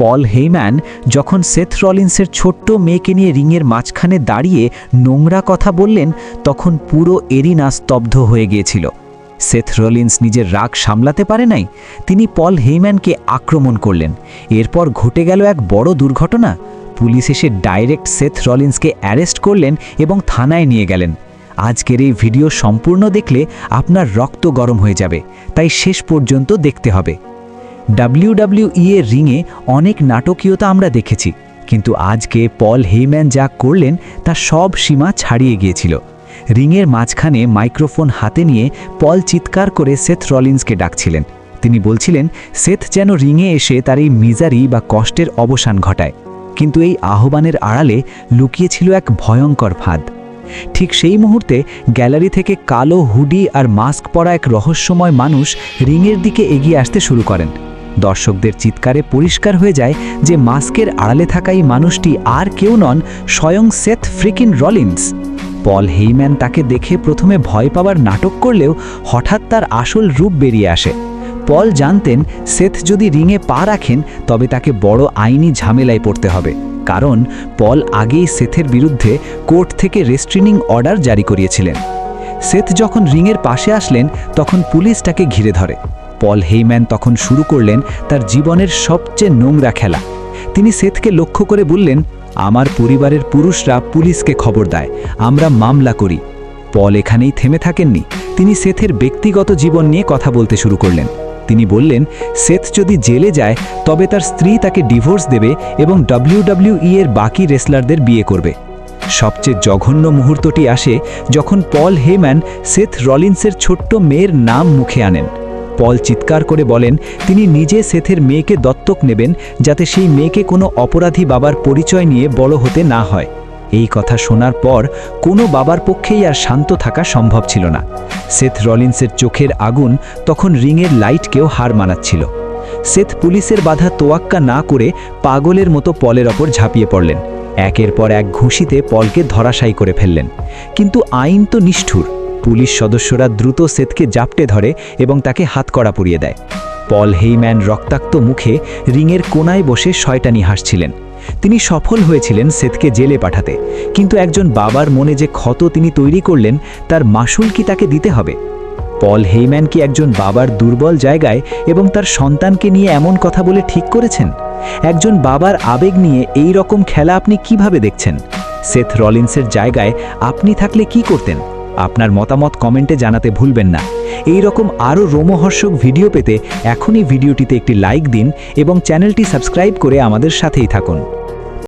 পল Heymann যখন Seth রলিন্সের ছোট্ট মেয়েকে নিয়ে রিংয়ের মাঝখানে দাঁড়িয়ে নোংরা কথা বললেন, তখন পুরো এরিনা স্তব্ধ হয়ে গিয়েছিল। সেথ রলিন্স নিজের রাগ সামলাতে পারে নাই। তিনি পল হেইম্যানকে আক্রমণ করলেন। এরপর ঘটে গেল এক বড় দুর্ঘটনা। পুলিশ এসে ডাইরেক্ট সেথ রলিন্সকে অ্যারেস্ট করলেন এবং থানায় নিয়ে গেলেন। আজকের এই ভিডিও সম্পূর্ণ দেখলে আপনার রক্ত গরম হয়ে যাবে, তাই শেষ পর্যন্ত দেখতে হবে। WWE এর রিংয়ে অনেক নাটকীয়তা আমরা দেখেছি, কিন্তু আজকে পল হেইম্যান যা করলেন তা সব সীমা ছাড়িয়ে গিয়েছিল। রিংয়ের মাঝখানে মাইক্রোফোন হাতে নিয়ে পল চিৎকার করে সেথ রলিন্সকে ডাকছিলেন। তিনি বলছিলেন সেথ যেন রিংয়ে এসে তার এই মিজারি বা কষ্টের অবসান ঘটায়। কিন্তু এই আহ্বানের আড়ালে লুকিয়েছিল এক ভয়ঙ্কর ফাঁদ। ঠিক সেই মুহূর্তে গ্যালারি থেকে কালো হুডি আর মাস্ক পরা এক রহস্যময় মানুষ রিংয়ের দিকে এগিয়ে আসতে শুরু করেন। দর্শকদের চিৎকারে পরিষ্কার হয়ে যায় যে মাস্কের আড়ালে থাকা এই মানুষটি আর কেউ নন, স্বয়ং সেথ ফ্রিকিন রলিন্স। পল হেইম্যান তাকে দেখে প্রথমে ভয় পাওয়ার নাটক করলেও হঠাৎ তার আসল রূপ বেরিয়ে আসে। পল জানতেন সেথ যদি রিংয়ে পা রাখেন তবে তাকে বড় আইনি ঝামেলায় পড়তে হবে, কারণ পল আগেই সেথের বিরুদ্ধে কোর্ট থেকে রেস্ট্রেনিং অর্ডার জারি করিয়েছিলেন। সেথ যখন রিংয়ের পাশে আসলেন তখন পুলিশ তাকে ঘিরে ধরে। পল হেইম্যান তখন শুরু করলেন তার জীবনের সবচেয়ে নোংরা খেলা। তিনি সেথকে লক্ষ্য করে বললেন, আমার পরিবারের পুরুষরা পুলিশকে খবর দেয়, আমরা মামলা করি। পল এখানেই থেমে থাকেননি, তিনি সেথের ব্যক্তিগত জীবন নিয়ে কথা বলতে শুরু করলেন। তিনি বললেন সেথ যদি জেলে যায় তবে তার স্ত্রী তাকে ডিভোর্স দেবে এবং WWE এর বাকি রেসলারদের বিয়ে করবে। সবচেয়ে জঘন্য মুহূর্তটি আসে যখন পল হেইম্যান সেথ রলিন্সের ছোট্ট মেয়ের নাম মুখে আনেন। পল চিৎকার করে বলেন তিনি নিজে সেথের মেয়েকে দত্তক নেবেন, যাতে সেই মেয়েকে কোনো অপরাধী বাবার পরিচয় নিয়ে বড় হতে না হয়। এই কথা শোনার পর কোনো বাবার পক্ষেই আর শান্ত থাকা সম্ভব ছিল না। সেথ রলিন্সের চোখের আগুন তখন রিংয়ের লাইটকেও হার মানাচ্ছিল। সেথ পুলিশের বাধা তোয়াক্কা না করে পাগলের মতো পলের ওপর ঝাঁপিয়ে পড়লেন। একের পর এক ঘুষিতে পলকে ধরাশায়ী করে ফেললেন। কিন্তু আইন তো নিষ্ঠুর। পুলিশ সদস্যরা দ্রুত সেথকে জাপটে ধরে এবং তাকে হাতকড়া পরিয়ে দেয়। পল হেইম্যান রক্তাক্ত মুখে রিংয়ের কোনায় বসে শয়তানি হাসছিলেন। তিনি সফল হয়েছিলেন সেথকে জেলে পাঠাতে, কিন্তু একজন বাবার মনে যে ক্ষত তিনি তৈরি করলেন তার মাসুল কি তাকে দিতে হবে? পল হেইম্যান কি একজন বাবার দুর্বল জায়গায় এবং তার সন্তানকে নিয়ে এমন কথা বলে ঠিক করেছেন? একজন বাবার আবেগ নিয়ে এই রকম খেলা আপনি কিভাবে দেখছেন? সেথ রলিন্সের জায়গায় আপনি থাকলে কি করতেন? আপনার মতামত কমেন্টে জানাতে ভুলবেন না। এই রকম আরও রোমহর্ষক ভিডিও পেতে এখনই ভিডিওটিতে একটি লাইক দিন এবং চ্যানেলটি সাবস্ক্রাইব করে আমাদের সাথেই থাকুন।